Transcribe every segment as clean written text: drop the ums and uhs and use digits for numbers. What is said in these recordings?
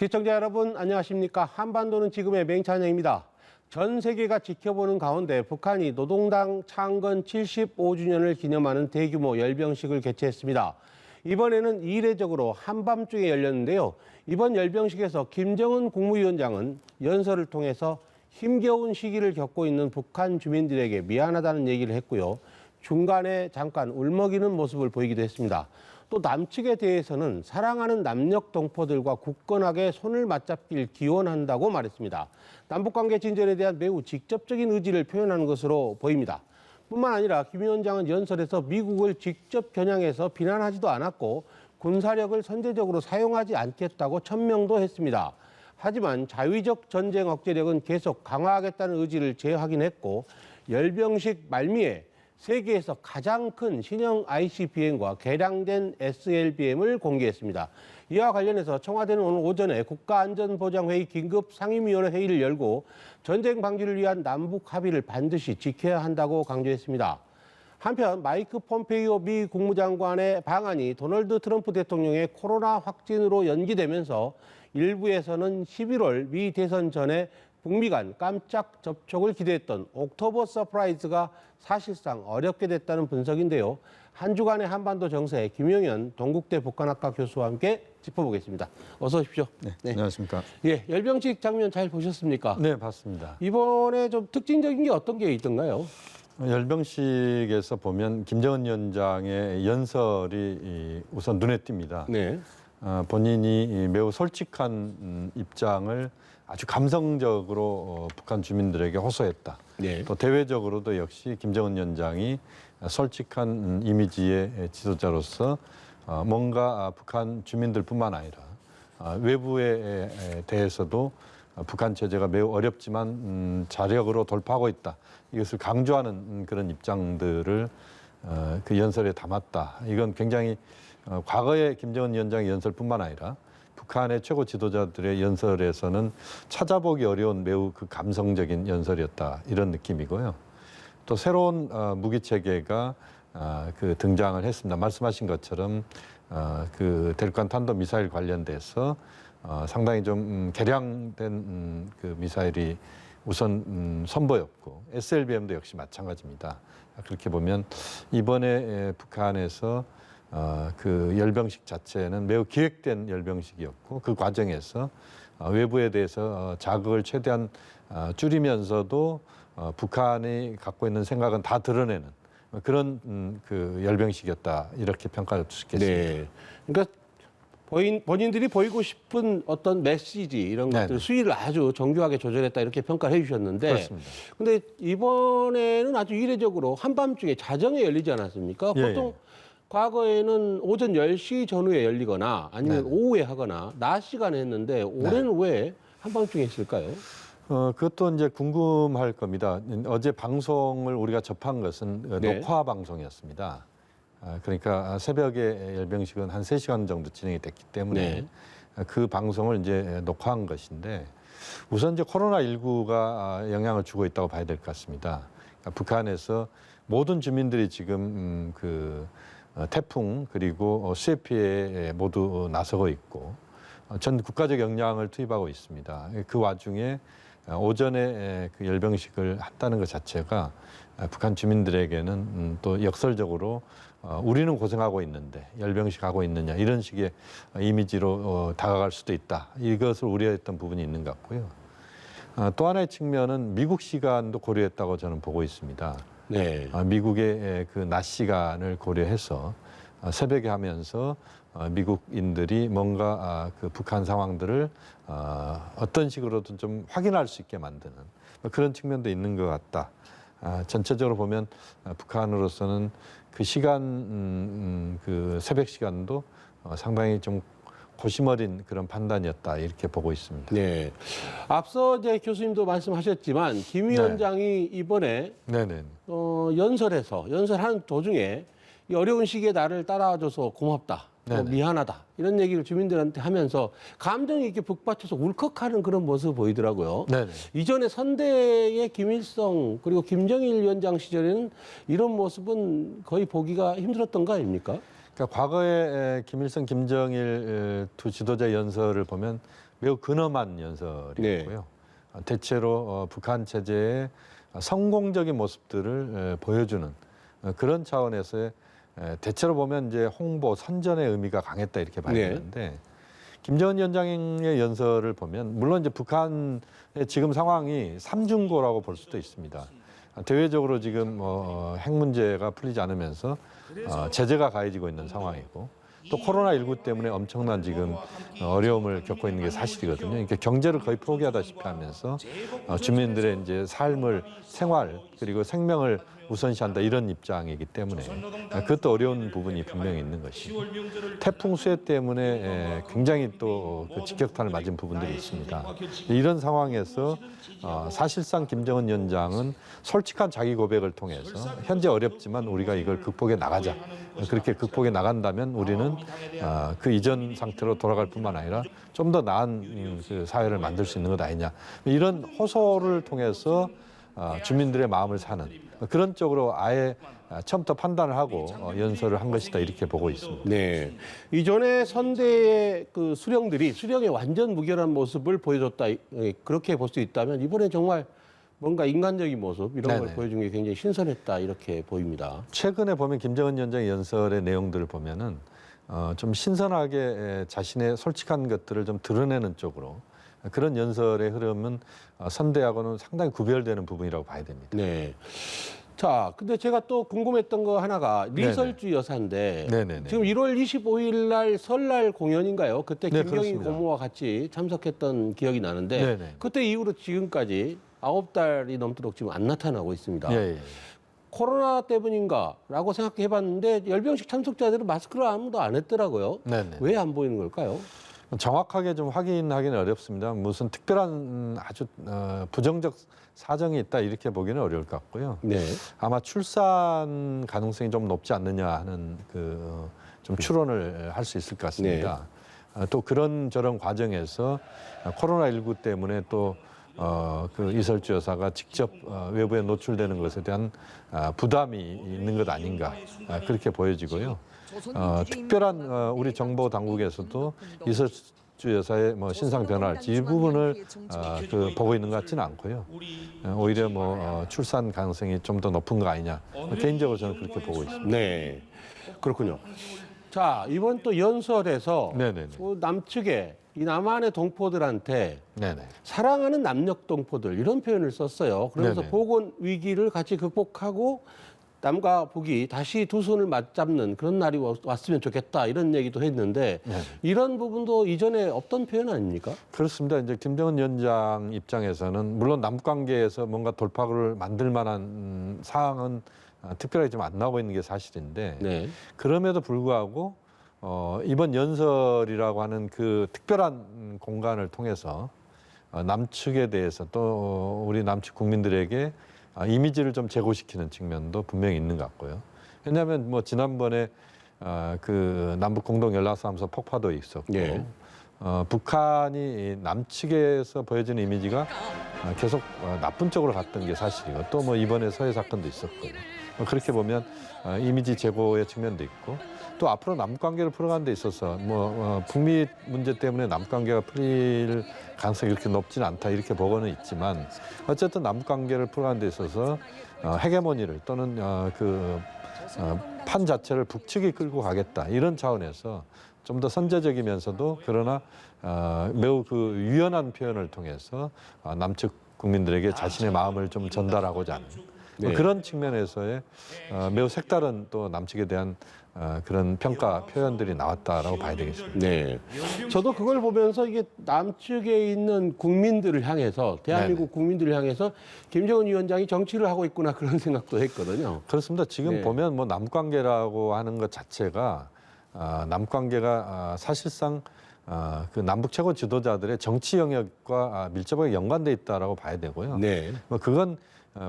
시청자 여러분 안녕하십니까. 한반도는 지금의 맹찬영입니다. 전 세계가 지켜보는 가운데 북한이 노동당 창건 75주년을 기념하는 대규모 열병식을 개최했습니다. 이번에는 이례적으로 한밤중에 열렸는데요. 이번 열병식에서 김정은 국무위원장은 연설을 통해서 힘겨운 시기를 겪고 있는 북한 주민들에게 미안하다는 얘기를 했고요. 중간에 잠깐 울먹이는 모습을 보이기도 했습니다. 또 남측에 대해서는 사랑하는 남녘 동포들과 굳건하게 손을 맞잡길 기원한다고 말했습니다. 남북관계 진전에 대한 매우 직접적인 의지를 표현하는 것으로 보입니다. 뿐만 아니라 김 위원장은 연설에서 미국을 직접 겨냥해서 비난하지도 않았고 군사력을 선제적으로 사용하지 않겠다고 천명도 했습니다. 하지만 자위적 전쟁 억제력은 계속 강화하겠다는 의지를 재확인했고 열병식 말미에 세계에서 가장 큰 신형 ICBM과 개량된 SLBM을 공개했습니다. 이와 관련해서 청와대는 오늘 오전에 국가안전보장회의 긴급 상임위원회 회의를 열고 전쟁 방지를 위한 남북 합의를 반드시 지켜야 한다고 강조했습니다. 한편 마이크 폼페이오 미 국무장관의 방한이 도널드 트럼프 대통령의 코로나 확진으로 연기되면서 일부에서는 11월 미 대선 전에 북미 간 깜짝 접촉을 기대했던 옥토버 서프라이즈가 사실상 어렵게 됐다는 분석인데요. 한 주간의 한반도 정세 김용현 동국대 북한학과 교수와 함께 짚어보겠습니다. 어서 오십시오. 네, 안녕하십니까. 예, 열병식 장면 잘 보셨습니까? 네, 봤습니다. 이번에 좀 특징적인 게 어떤 게 있던가요? 열병식에서 보면 김정은 위원장의 연설이 우선 눈에 띕니다. 네. 본인이 매우 솔직한 입장을 아주 감성적으로 북한 주민들에게 호소했다. 네. 또 대외적으로도 역시 김정은 위원장이 솔직한 이미지의 지도자로서 뭔가 북한 주민들뿐만 아니라 외부에 대해서도 북한 체제가 매우 어렵지만 자력으로 돌파하고 있다. 이것을 강조하는 그런 입장들을 그 연설에 담았다. 이건 굉장히 과거의 김정은 위원장의 연설뿐만 아니라 북한의 최고 지도자들의 연설에서는 찾아보기 어려운 매우 그 감성적인 연설이었다. 이런 느낌이고요. 또 새로운 무기 체계가 그 등장을 했습니다. 말씀하신 것처럼 그 대륙간 탄도 미사일 관련돼서 상당히 좀 개량된 그 미사일이 우선 선보였고 SLBM도 역시 마찬가지입니다. 그렇게 보면 이번에 북한에서 그 열병식 자체는 매우 기획된 열병식이었고 그 과정에서 외부에 대해서 자극을 최대한 줄이면서도 북한이 갖고 있는 생각은 다 드러내는 그런 그 열병식이었다 이렇게 평가할 수 있겠습니다. 네. 그러니까 본인들이 보이고 싶은 어떤 메시지 이런 것들 네네. 수위를 아주 정교하게 조절했다 이렇게 평가를 해주셨는데 그렇습니다. 근데 이번에는 아주 이례적으로 한밤중에 자정에 열리지 않았습니까? 예, 보통 예. 과거에는 오전 10시 전후에 열리거나 아니면 네네. 오후에 하거나 낮 시간에 했는데 올해는 왜 한밤중에 했을까요? 그것도 이제 궁금할 겁니다. 어제 방송을 우리가 접한 것은 네. 녹화 방송이었습니다. 그러니까 새벽에 열병식은 한 3시간 정도 진행이 됐기 때문에 그 방송을 이제 녹화한 것인데 우선 이제 코로나19가 영향을 주고 있다고 봐야 될 것 같습니다. 그러니까 북한에서 모든 주민들이 지금 그 태풍 그리고 수해 피해에 모두 나서고 있고 전 국가적 역량을 투입하고 있습니다. 그 와중에 오전에 그 열병식을 한다는 것 자체가 북한 주민들에게는 또 역설적으로 우리는 고생하고 있는데 열병식 하고 있느냐 이런 식의 이미지로 다가갈 수도 있다. 이것을 우려했던 부분이 있는 것 같고요. 또 하나의 측면은 미국 시간도 고려했다고 저는 보고 있습니다. 네. 미국의 그 낮 시간을 고려해서 새벽에 하면서 미국인들이 뭔가 그 북한 상황들을 어떤 식으로든 좀 확인할 수 있게 만드는 그런 측면도 있는 것 같다. 전체적으로 보면 북한으로서는 그 시간, 그 새벽 시간도 상당히 좀 고심어린 그런 판단이었다 이렇게 보고 있습니다. 네. 앞서 이제 교수님도 말씀하셨지만 김 위원장이 이번에 연설하는 도중에 이 어려운 시기에 나를 따라와줘서 고맙다. 미안하다. 이런 얘기를 주민들한테 하면서 감정이 이렇게 북받쳐서 울컥하는 그런 모습을 보이더라고요. 네네. 이전에 선대의 김일성 그리고 김정일 위원장 시절에는 이런 모습은 거의 보기가 힘들었던 거 아닙니까? 그러니까 과거에 김일성, 김정일 두 지도자 연설을 보면 매우 근엄한 연설이었고요. 대체로 북한 체제의 성공적인 모습들을 보여주는 그런 차원에서의 대체로 보면 이제 홍보, 선전의 의미가 강했다 이렇게 봐야 되는데 김정은 위원장의 연설을 보면 물론 이제 북한의 지금 상황이 삼중고라고 볼 수도 있습니다. 대외적으로 지금 핵 문제가 풀리지 않으면서 제재가 가해지고 있는 상황이고 또 코로나19 때문에 엄청난 지금 어려움을 겪고 있는 게 사실이거든요. 그러니까 경제를 거의 포기하다시피 하면서 주민들의 이제 삶을, 생활 그리고 생명을 우선시한다 이런 입장이기 때문에 그것도 어려운 부분이 분명히 있는 것이고 태풍 수해 때문에 굉장히 또 그 직격탄을 맞은 부분들이 있습니다. 이런 상황에서 사실상 김정은 위원장은 솔직한 자기 고백을 통해서 현재 어렵지만 우리가 이걸 극복해 나가자. 그렇게 극복해 나간다면 우리는 그 이전 상태로 돌아갈 뿐만 아니라 좀 더 나은 그 사회를 만들 수 있는 것 아니냐. 이런 호소를 통해서 주민들의 마음을 사는 그런 쪽으로 아예 처음부터 판단을 하고 연설을 한 것이다 이렇게 보고 있습니다. 네. 이전에 선대의 그 수령의 완전 무결한 모습을 보여줬다 그렇게 볼 수 있다면 이번에 정말 뭔가 인간적인 모습 이런 걸 보여준 게 굉장히 신선했다 이렇게 보입니다. 최근에 보면 김정은 위원장의 연설의 내용들을 보면은 좀 신선하게 자신의 솔직한 것들을 좀 드러내는 쪽으로 그런 연설의 흐름은 선대하고는 상당히 구별되는 부분이라고 봐야 됩니다. 네. 자, 근데 제가 또 궁금했던 거 하나가 리설주 여사인데 지금 1월 25일 날 설날 공연인가요? 그때 김경희 그렇습니다. 고모와 같이 참석했던 기억이 나는데 그때 이후로 지금까지 9달이 넘도록 지금 안 나타나고 있습니다. 코로나 때문인가라고 생각해봤는데 열병식 참석자들은 마스크를 아무도 안 했더라고요. 왜 안 보이는 걸까요? 정확하게 좀 확인하기는 어렵습니다. 무슨 특별한 아주 부정적 사정이 있다 이렇게 보기는 어려울 것 같고요. 아마 출산 가능성이 좀 높지 않느냐 하는 그 좀 추론을 할 수 있을 것 같습니다. 또 그런 저런 과정에서 코로나19 때문에 또 그 이설주 여사가 직접 외부에 노출되는 것에 대한 부담이 있는 것 아닌가 그렇게 보여지고요. 특별한 우리 정보 당국에서도 이설주 여사의 뭐 신상 변화할지 이 부분을 그 보고 있는 것 같지는 않고요. 오히려 뭐 출산 가능성이 좀 더 높은 거 아니냐. 개인적으로 저는 그렇게 보고 있습니다. 네, 그렇군요. 자, 이번 또 연설에서 남측에 이 남한의 동포들한테 사랑하는 남녘 동포들 이런 표현을 썼어요. 그러면서 보건 위기를 같이 극복하고 남과 북이 다시 두 손을 맞잡는 그런 날이 왔으면 좋겠다 이런 얘기도 했는데 이런 부분도 이전에 없던 표현 아닙니까? 그렇습니다. 이제 김정은 위원장 입장에서는 물론 남관계에서 뭔가 돌파구를 만들 만한 사항은 특별하게 좀 안 나오고 있는 게 사실인데 그럼에도 불구하고 이번 연설이라고 하는 그 특별한 공간을 통해서 남측에 대해서 또 우리 남측 국민들에게 이미지를 좀 제고시키는 측면도 분명히 있는 것 같고요. 왜냐하면 뭐 지난번에 그 남북 공동 연락사무소 폭파도 있었고 북한이 남측에서 보여지는 이미지가 계속 나쁜 쪽으로 갔던 게 사실이고 또 뭐 이번에 서해 사건도 있었고요. 그렇게 보면 이미지 제고의 측면도 있고 또 앞으로 남관계를 풀어가는 데 있어서 뭐 북미 문제 때문에 남관계가 풀릴 가능성이 그렇게 높지는 않다 이렇게 보고는 있지만 어쨌든 남관계를 풀어가는 데 있어서 헤게모니를 또는 판 자체를 북측이 끌고 가겠다 이런 차원에서 좀 더 선제적이면서도 그러나 매우 그 유연한 표현을 통해서 남측 국민들에게 자신의 마음을 좀 전달하고자 하는 그런 측면에서의 매우 색다른 또 남측에 대한 그런 평가 표현들이 나왔다라고 봐야 되겠습니다. 저도 그걸 보면서 이게 남측에 있는 국민들을 향해서 대한민국 국민들을 향해서 김정은 위원장이 정치를 하고 있구나 그런 생각도 했거든요. 그렇습니다. 지금 보면 뭐 남관계라고 하는 것 자체가 남관계가 사실상 그 남북 최고 지도자들의 정치 영역과 밀접하게 연관돼 있다라고 봐야 되고요. 뭐 그건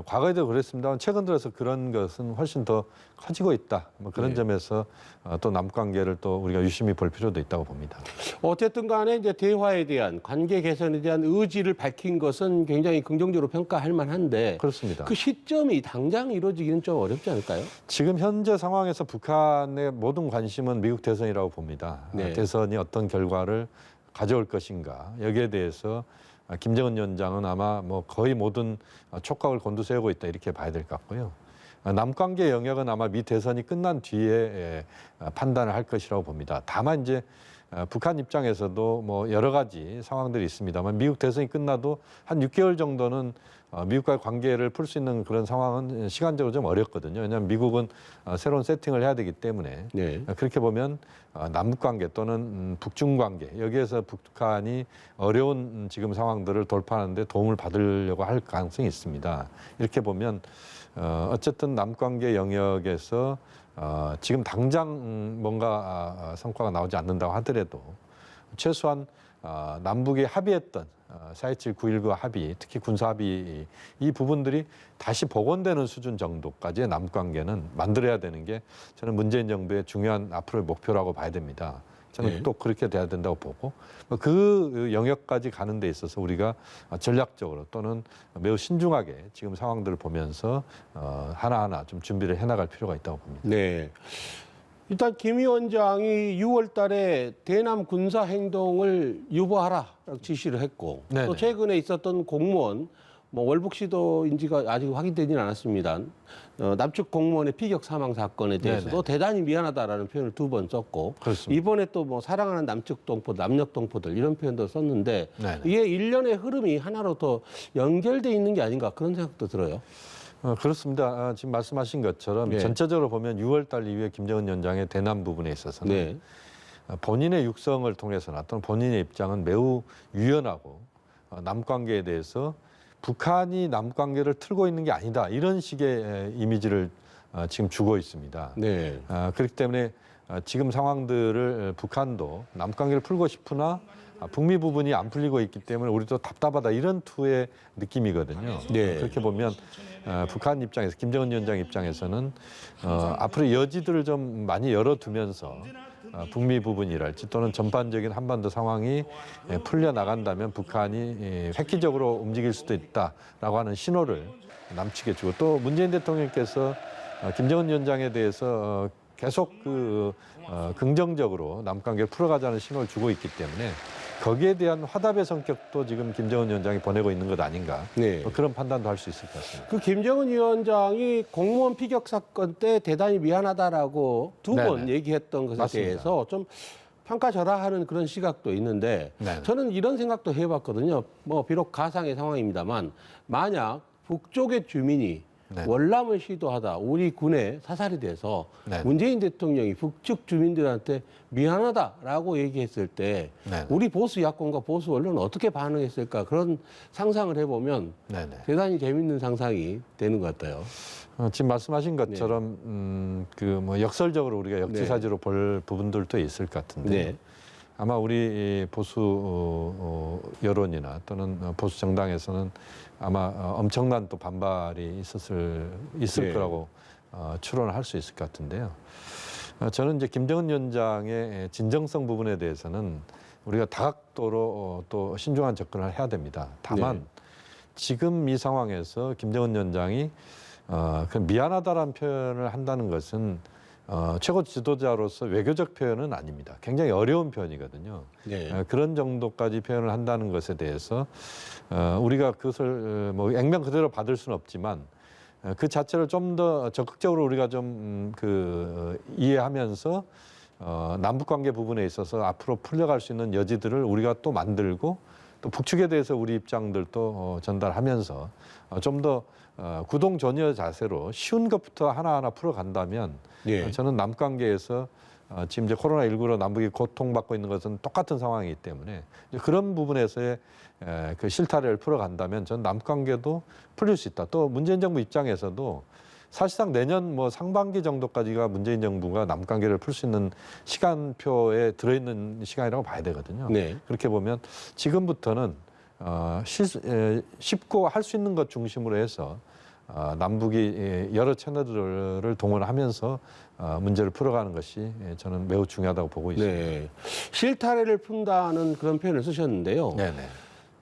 과거에도 그랬습니다만 최근 들어서 그런 것은 훨씬 더 커지고 있다. 뭐 그런 네. 점에서 또 남관계를 또 우리가 유심히 볼 필요도 있다고 봅니다. 어쨌든 간에 이제 대화에 대한 관계 개선에 대한 의지를 밝힌 것은 굉장히 긍정적으로 평가할 만한데 그렇습니다. 그 시점이 당장 이루어지기는 좀 어렵지 않을까요? 지금 현재 상황에서 북한의 모든 관심은 미국 대선이라고 봅니다. 네. 대선이 어떤 결과를 가져올 것인가 여기에 대해서 김정은 위원장은 아마 뭐 거의 모든 촉각을 곤두세우고 있다 이렇게 봐야 될 것 같고요. 남관계 영역은 아마 미 대선이 끝난 뒤에 판단을 할 것이라고 봅니다. 다만 이제 북한 입장에서도 뭐 여러 가지 상황들이 있습니다만 미국 대선이 끝나도 한 6개월 정도는 미국과의 관계를 풀 수 있는 그런 상황은 시간적으로 좀 어렵거든요. 왜냐하면 미국은 새로운 세팅을 해야 되기 때문에 네. 그렇게 보면 남북관계 또는 북중관계 여기에서 북한이 어려운 지금 상황들을 돌파하는데 도움을 받으려고 할 가능성이 있습니다. 이렇게 보면 어쨌든 남관계 영역에서 지금 당장 뭔가 성과가 나오지 않는다고 하더라도 최소한 남북이 합의했던 4.27, 9.19 합의, 특히 군사 합의 이 부분들이 다시 복원되는 수준 정도까지의 남관계는 만들어야 되는 게 저는 문재인 정부의 중요한 앞으로의 목표라고 봐야 됩니다. 저는 네. 또 그렇게 돼야 된다고 보고 그 영역까지 가는 데 있어서 우리가 전략적으로 또는 매우 신중하게 지금 상황들을 보면서 하나하나 좀 준비를 해나갈 필요가 있다고 봅니다. 네. 일단 김 위원장이 6월 달에 대남 군사 행동을 유보하라 지시를 했고 네네. 또 최근에 있었던 공무원 뭐 월북 시도인지가 아직 확인되지는 않았습니다. 남측 공무원의 피격 사망 사건에 대해서도 네네. 대단히 미안하다라는 표현을 2번 썼고 그렇습니다. 이번에 또 뭐 사랑하는 남측 동포, 남녘 동포들 이런 표현도 썼는데 네네. 이게 일련의 흐름이 하나로 더 연결돼 있는 게 아닌가 그런 생각도 들어요. 그렇습니다. 지금 말씀하신 것처럼 네. 전체적으로 보면 6월 달 이후에 김정은 위원장의 대남 부분에 있어서는 네. 본인의 육성을 통해서나 또는 본인의 입장은 매우 유연하고 남관계에 대해서 북한이 남관계를 틀고 있는 게 아니다. 이런 식의 이미지를 지금 주고 있습니다. 네. 그렇기 때문에 지금 상황들을 북한도 남관계를 풀고 싶으나 북미 부분이 안 풀리고 있기 때문에 우리도 답답하다 이런 투의 느낌이거든요. 네. 그렇게 보면 북한 입장에서 김정은 위원장 입장에서는 앞으로 여지들을 좀 많이 열어두면서 북미 부분이랄지 또는 전반적인 한반도 상황이 풀려 나간다면 북한이 획기적으로 움직일 수도 있다라고 하는 신호를 남측에 주고 또 문재인 대통령께서 김정은 위원장에 대해서 계속 긍정적으로 남관계를 풀어가자는 신호를 주고 있기 때문에 거기에 대한 화답의 성격도 지금 김정은 위원장이 보내고 있는 것 아닌가 네. 그런 판단도 할 수 있을 것 같습니다. 그 김정은 위원장이 공무원 피격 사건 때 대단히 미안하다라고 2번 네네. 얘기했던 것에 맞습니다. 대해서 좀 평가절하하는 그런 시각도 있는데 네네. 저는 이런 생각도 해봤거든요. 뭐 비록 가상의 상황입니다만 만약 북쪽의 주민이 네네. 월남을 시도하다 우리 군에 사살이 돼서 네네. 문재인 대통령이 북측 주민들한테 미안하다라고 얘기했을 때 네네. 우리 보수 야권과 보수 언론은 어떻게 반응했을까 그런 상상을 해보면 네네. 대단히 재밌는 상상이 되는 것 같아요. 지금 말씀하신 것처럼 그 뭐 역설적으로 우리가 역지사지로 볼 부분들도 있을 것 같은데 네. 아마 우리 보수 여론이나 또는 보수 정당에서는 아마 엄청난 또 반발이 있을 네. 거라고 추론을 할 수 있을 것 같은데요. 저는 이제 김정은 위원장의 진정성 부분에 대해서는 우리가 다각도로 또 신중한 접근을 해야 됩니다. 다만 네. 지금 이 상황에서 김정은 위원장이 그 미안하다라는 표현을 한다는 것은 최고 지도자로서 외교적 표현은 아닙니다. 굉장히 어려운 표현이거든요. 네. 그런 정도까지 표현을 한다는 것에 대해서 우리가 그것을 뭐 액면 그대로 받을 수는 없지만 그 자체를 좀 더 적극적으로 우리가 좀 이해하면서 남북관계 부분에 있어서 앞으로 풀려갈 수 있는 여지들을 우리가 또 만들고 또 북측에 대해서 우리 입장들도 전달하면서 좀 더 구동전여 자세로 쉬운 것부터 하나하나 풀어간다면 네. 저는 남관계에서 지금 이제 코로나19로 남북이 고통받고 있는 것은 똑같은 상황이기 때문에 그런 부분에서의 그 실타래를 풀어간다면 전 남관계도 풀릴 수 있다. 또 문재인 정부 입장에서도 사실상 내년 뭐 상반기 정도까지가 문재인 정부가 남관계를 풀 수 있는 시간표에 들어있는 시간이라고 봐야 되거든요. 네. 그렇게 보면 지금부터는 쉽고 할 수 있는 것 중심으로 해서 남북이 여러 채널들을 동원하면서 문제를 풀어가는 것이 저는 매우 중요하다고 보고 있습니다. 네. 실타래를 푼다는 그런 표현을 쓰셨는데요. 네네.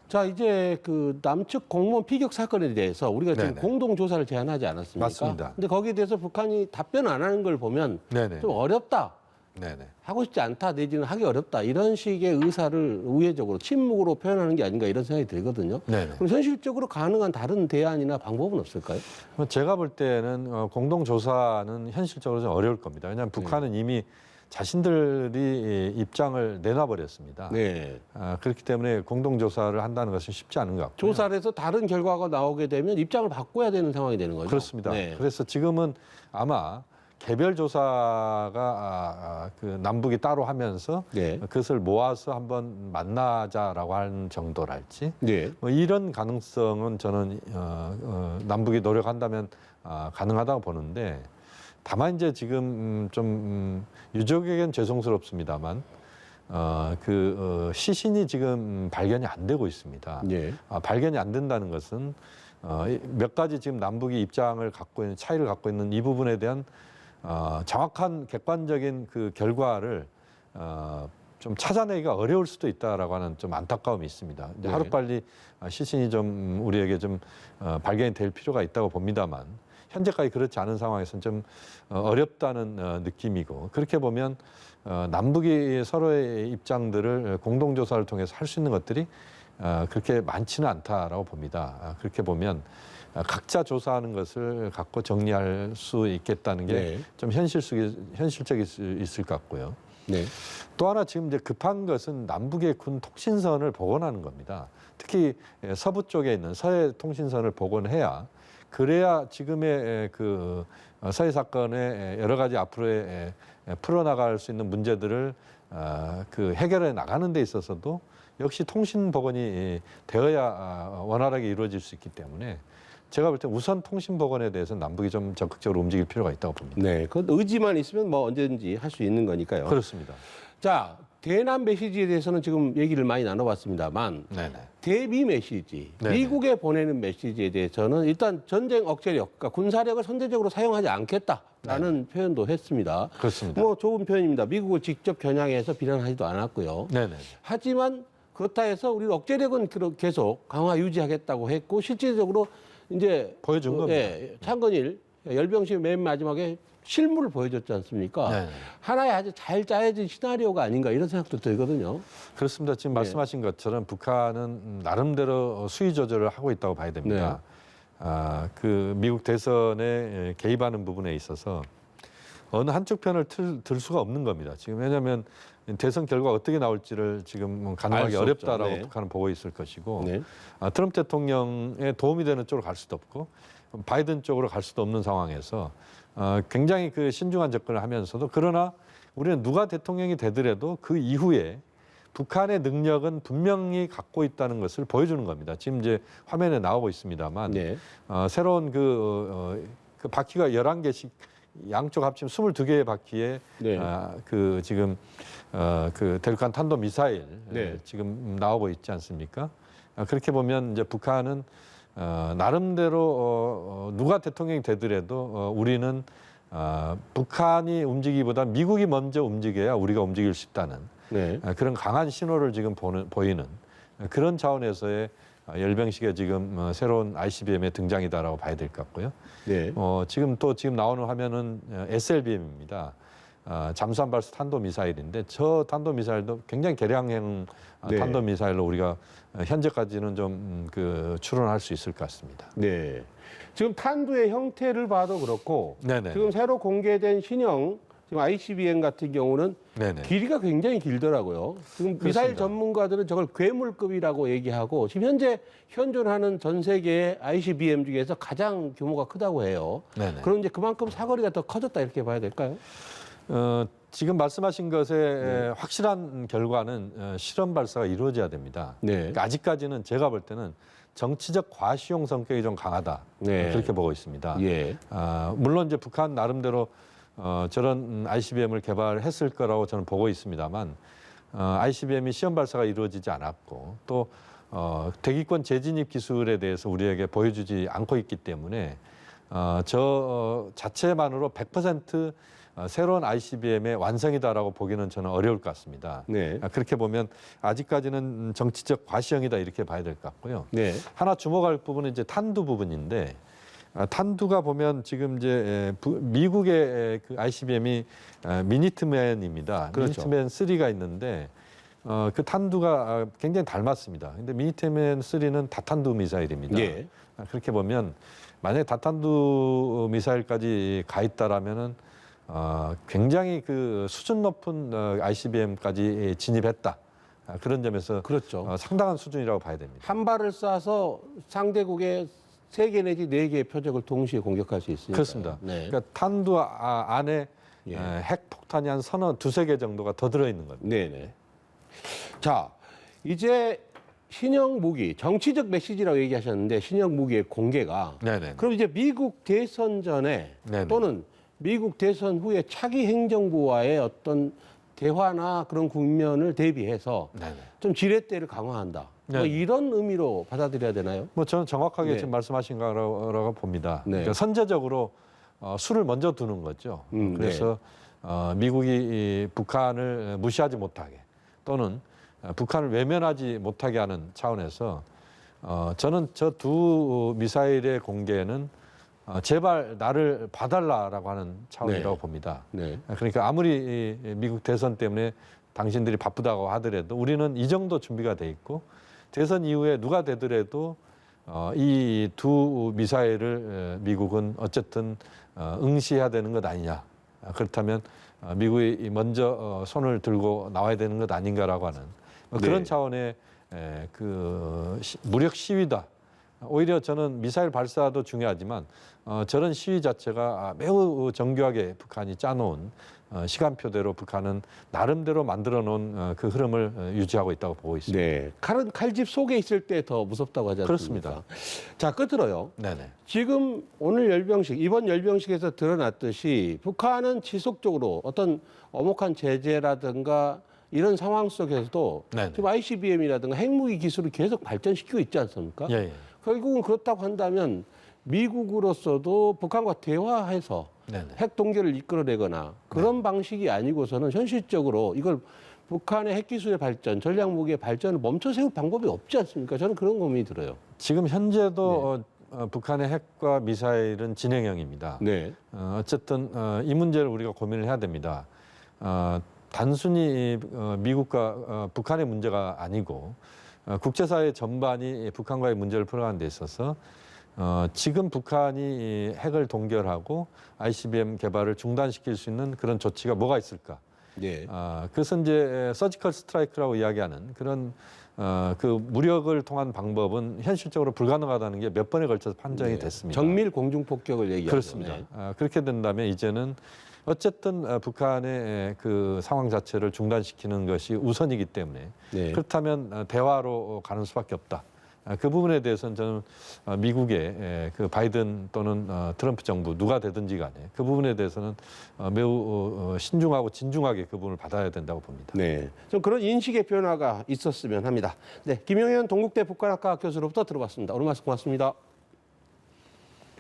자, 이제 그 남측 공무원 피격 사건에 대해서 우리가 지금 네네. 공동 조사를 제안하지 않았습니까? 맞습니다. 근데 거기에 대해서 북한이 답변 안 하는 걸 보면 네네. 좀 어렵다. 네네. 하고 싶지 않다 내지는 하기 어렵다 이런 식의 의사를 우회적으로 침묵으로 표현하는 게 아닌가 이런 생각이 들거든요. 네네. 그럼 현실적으로 가능한 다른 대안이나 방법은 없을까요? 제가 볼 때는 공동조사는 현실적으로 좀 어려울 겁니다. 왜냐하면 북한은 이미 자신들이 입장을 내놔버렸습니다. 네. 그렇기 때문에 공동조사를 한다는 것은 쉽지 않은 것 같고요. 조사를 해서 다른 결과가 나오게 되면 입장을 바꿔야 되는 상황이 되는 거죠. 그렇습니다. 네. 그래서 지금은 아마 개별 조사가 그 남북이 따로 하면서 네. 그것을 모아서 한번 만나자라고 하는 정도랄지 네. 뭐 이런 가능성은 저는 남북이 노력한다면 가능하다고 보는데 다만 이제 지금 좀 유족에겐 죄송스럽습니다만 시신이 지금 발견이 안 되고 있습니다. 네. 발견이 안 된다는 것은 몇 가지 지금 남북이 입장을 갖고 있는 차이를 갖고 있는 이 부분에 대한 정확한 객관적인 그 결과를 좀 찾아내기가 어려울 수도 있다라고 하는 좀 안타까움이 있습니다. 이제 네. 하루빨리 시신이 좀 우리에게 좀 발견이 될 필요가 있다고 봅니다만 현재까지 그렇지 않은 상황에서는 좀 어렵다는 느낌이고 그렇게 보면 남북이 서로의 입장들을 공동조사를 통해서 할 수 있는 것들이 그렇게 많지는 않다라고 봅니다. 그렇게 보면 각자 조사하는 것을 갖고 정리할 수 있겠다는 게 좀 현실적일 수 있을 것 같고요. 네. 또 하나 지금 이제 급한 것은 남북의 군 통신선을 복원하는 겁니다. 특히 서부 쪽에 있는 서해 통신선을 복원해야 그래야 지금의 그 서해 사건의 여러 가지 앞으로의 풀어나갈 수 있는 문제들을 그 해결해 나가는 데 있어서도 역시 통신 복원이 되어야 원활하게 이루어질 수 있기 때문에 제가 볼 때 우선 통신 복원에 대해서 남북이 좀 적극적으로 움직일 필요가 있다고 봅니다. 네. 그 의지만 있으면 뭐 언제든지 할 수 있는 거니까요. 그렇습니다. 자, 대남 메시지에 대해서는 지금 얘기를 많이 나눠봤습니다만 네네. 대미 메시지, 네네. 미국에 보내는 메시지에 대해서는 일단 전쟁 억제력, 그러니까 군사력을 선제적으로 사용하지 않겠다라는 표현도 했습니다. 그렇습니다. 뭐 좋은 표현입니다. 미국을 직접 겨냥해서 비난하지도 않았고요. 네네. 하지만 그렇다 해서 우리 억제력은 계속 강화 유지하겠다고 했고 실질적으로 이제 보여준 겁니다. 창건일 열병식 맨 마지막에 실물을 보여줬지 않습니까? 네. 하나의 아주 잘 짜여진 시나리오가 아닌가 이런 생각도 들거든요. 그렇습니다. 지금 말씀하신 것처럼 북한은 나름대로 수위 조절을 하고 있다고 봐야 됩니다. 그 미국 대선에 개입하는 부분에 있어서 어느 한쪽 편을 들 수가 없는 겁니다. 지금 왜냐하면 대선 결과가 어떻게 나올지를 지금 가능하기 어렵다라고 네. 북한은 보고 있을 것이고 네. 트럼프 대통령에 도움이 되는 쪽으로 갈 수도 없고 바이든 쪽으로 갈 수도 없는 상황에서 굉장히 그 신중한 접근을 하면서도 그러나 우리는 누가 대통령이 되더라도 그 이후에 북한의 능력은 분명히 갖고 있다는 것을 보여주는 겁니다. 지금 이제 화면에 나오고 있습니다만 네. 새로운 그 바퀴가 11개씩 양쪽 합치면 22개의 바퀴에 네. 그 지금 그 대륙간 탄도 미사일 네. 지금 나오고 있지 않습니까? 그렇게 보면 이제 북한은 나름대로 누가 대통령이 되더라도 우리는 북한이 움직이기보다 미국이 먼저 움직여야 우리가 움직일 수 있다는 네. 그런 강한 신호를 지금 보이는 그런 차원에서의 열병식의 지금 새로운 ICBM의 등장이다라고 봐야 될 것 같고요. 네. 지금 나오는 화면은 SLBM입니다. 잠수함 발사 탄도 미사일인데 저 탄도 미사일도 굉장히 개량형 네. 탄도 미사일로 우리가 현재까지는 좀 추론할 수 있을 것 같습니다. 네. 지금 탄두의 형태를 봐도 그렇고 네네. 지금 새로 공개된 신형 지금 ICBM 같은 경우는 네네. 길이가 굉장히 길더라고요. 지금 미사일 그렇습니다. 전문가들은 저걸 괴물급이라고 얘기하고 지금 현재 현존하는 전 세계의 ICBM 중에서 가장 규모가 크다고 해요. 네네. 그럼 이제 그만큼 사거리가 더 커졌다 이렇게 봐야 될까요? 지금 말씀하신 것의 확실한 결과는 실험 발사가 이루어져야 됩니다. 네. 그러니까 아직까지는 제가 볼 때는 정치적 과시용 성격이 좀 강하다. 네. 그렇게 보고 있습니다. 예. 물론 이제 북한 나름대로 저런 ICBM을 개발했을 거라고 저는 보고 있습니다만 ICBM이 시험 발사가 이루어지지 않았고 또 대기권 재진입 기술에 대해서 우리에게 보여주지 않고 있기 때문에 저 자체만으로 100% 새로운 ICBM의 완성이다라고 보기는 저는 어려울 것 같습니다. 네. 그렇게 보면 아직까지는 정치적 과시형이다 이렇게 봐야 될 것 같고요. 네. 하나 주목할 부분은 이제 탄두 부분인데 탄두가 보면 지금 이제 미국의 그 ICBM이 미니트맨입니다. 그렇죠. 미니트맨 3가 있는데 그 탄두가 굉장히 닮았습니다. 근데 미니트맨 3는 다탄두 미사일입니다. 예. 그렇게 보면 만약에 다탄두 미사일까지 가 있다라면은 굉장히 그 수준 높은 ICBM까지 진입했다. 그런 점에서 그렇죠. 상당한 수준이라고 봐야 됩니다. 한 발을 쏴서 상대국의 3개 내지 4개의 표적을 동시에 공격할 수 있으니까. 그렇습니다. 네. 그러니까 탄두 안에 예. 핵폭탄이 한 두세 개 정도가 더 들어있는 겁니다. 네네. 자, 이제 신형 무기, 정치적 메시지라고 얘기하셨는데 신형 무기의 공개가 네네. 그럼 이제 미국 대선 전에 네네. 또는 미국 대선 후에 차기 행정부와의 어떤 대화나 그런 국면을 대비해서 네네. 좀 지렛대를 강화한다. 뭐 네. 이런 의미로 받아들여야 되나요? 뭐 저는 정확하게 네. 지금 말씀하신 거라고 봅니다. 네. 그러니까 선제적으로 수를 먼저 두는 거죠. 그래서 미국이 이 북한을 무시하지 못하게 또는 북한을 외면하지 못하게 하는 차원에서 저는 저 두 미사일의 공개는 제발 나를 봐달라라고 하는 차원이라고 네. 봅니다. 네. 그러니까 아무리 미국 대선 때문에 당신들이 바쁘다고 하더라도 우리는 이 정도 준비가 돼 있고 대선 이후에 누가 되더라도 이 두 미사일을 미국은 어쨌든 응시해야 되는 것 아니냐. 그렇다면 미국이 먼저 손을 들고 나와야 되는 것 아닌가라고 하는 그런 네. 차원의 무력 시위다. 오히려 저는 미사일 발사도 중요하지만 저런 시위 자체가 매우 정교하게 북한이 짜놓은 시간표대로 북한은 나름대로 만들어 놓은 그 흐름을 유지하고 있다고 보고 있습니다. 네. 칼은 칼집 속에 있을 때 더 무섭다고 하지 않습니까? 그렇습니다. 자, 끝으로요. 네네. 지금 이번 열병식에서 드러났듯이 북한은 지속적으로 어떤 엄혹한 제재라든가 이런 상황 속에서도 네네. 지금 ICBM이라든가 핵무기 기술을 계속 발전시키고 있지 않습니까? 예, 예. 결국은 그렇다고 한다면 미국으로서도 북한과 대화해서 네네. 핵 동결을 이끌어내거나 그런 방식이 아니고서는 현실적으로 이걸 북한의 핵기술의 발전, 전략무기의 발전을 멈춰 세울 방법이 없지 않습니까? 저는 그런 고민이 들어요. 지금 현재도 북한의 핵과 미사일은 진행형입니다. 네. 어쨌든 이 문제를 우리가 고민을 해야 됩니다. 단순히 미국과 북한의 문제가 아니고 국제사회 전반이 북한과의 문제를 풀어가는 데 있어서 지금 북한이 핵을 동결하고 ICBM 개발을 중단시킬 수 있는 그런 조치가 뭐가 있을까? 네. 그래서 이제 서지컬 스트라이크라고 이야기하는 그런 그 무력을 통한 방법은 현실적으로 불가능하다는 게 몇 번에 걸쳐서 판정이 네. 됐습니다. 정밀 공중폭격을 얘기하죠. 그렇습니다. 네. 그렇게 된다면 이제는 어쨌든 북한의 그 상황 자체를 중단시키는 것이 우선이기 때문에 네. 그렇다면 대화로 가는 수밖에 없다. 그 부분에 대해서는 저는 미국의 그 바이든 또는 트럼프 정부 누가 되든지 간에 그 부분에 대해서는 매우 신중하고 진중하게 그 부분을 받아야 된다고 봅니다. 네. 좀 그런 인식의 변화가 있었으면 합니다. 네. 김영현 동국대 북한학과 교수로부터 들어봤습니다. 오늘 말씀 고맙습니다.